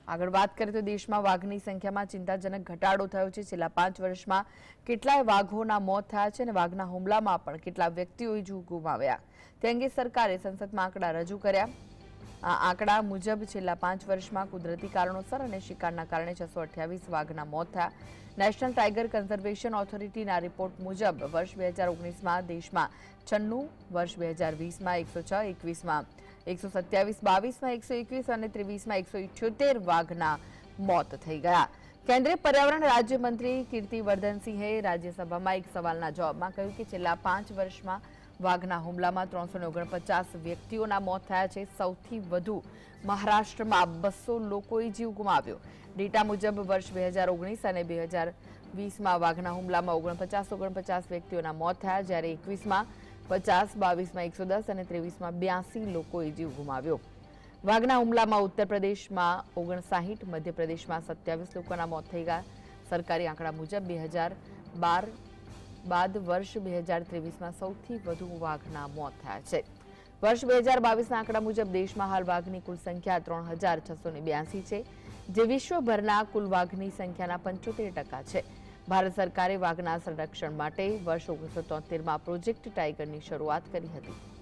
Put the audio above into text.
આગળ વાત કરીએ તો દેશમાં વાઘની સંખ્યામાં ચિંતાજનક ઘટાડો થયો છે। છેલ્લા 5 વર્ષમાં કેટલાય વાઘોના મોત થયા છે અને વાઘના હુમલામાં પણ કેટલા વ્યક્તિઓએ જીવ ગુમાવ્યા તે અંગે સરકારે સંસદમાં આંકડા રજૂ કર્યા। આ આંકડા મુજબ છેલ્લા 5 વર્ષમાં કુદરતી કારણોસર અને શિકારના કારણે 628 વાઘના મોત થયા। નેશનલ ટાઇગર કન્ઝર્વેશન ઓથોરિટીના રિપોર્ટ મુજબ વર્ષ 2019માં દેશમાં 96, વર્ષ 2020માં 106, 21માં 127, 22માં 121 અને 23માં 178 વાઘના મોત થઈ ગયા। કેન્દ્રીય પર્યાવરણ રાજ્યમંત્રી કીર્તિવર્ધનસિંહે રાજ્યસભામાં એક સવાલના જવાબમાં કહ્યું કે છેલ્લા 5 વર્ષમાં વાઘના હુમલામાં 349 વ્યક્તિઓના મોત થયા છે। સૌથી વધુ મહારાષ્ટ્રમાં 200 લોકોએ જીવ ગુમાવ્યો। ડેટા મુજબ વર્ષ 2019 અને 2020માં વાઘના હુમલામાં 49 વ્યક્તિઓના મોત થયા, જ્યારે 21માં 50, 22માં 110 અને 23માં 82 લોકોએ જીવ ગુમાવ્યો। વાઘના હુમલામાં ઉત્તર પ્રદેશમાં 59, મધ્યપ્રદેશમાં 27 લોકોના મોત થઈ ગયા। સરકારી આંકડા મુજબ 2012 બાદ વર્ષ 2023માં સૌથી વધુ વાઘના મોત થયા છે। વર્ષ 2022ના આંકડા મુજબ દેશમાં હાલ વાઘની કુલ સંખ્યા 3682 છે, જે વિશ્વભરના કુલ વાઘની સંખ્યાના 75% છે। ભારત સરકારે વાઘના સંરક્ષણ માટે વર્ષ 1973માં પ્રોજેક્ટ ટાઇગરની શરૂઆત કરી હતી।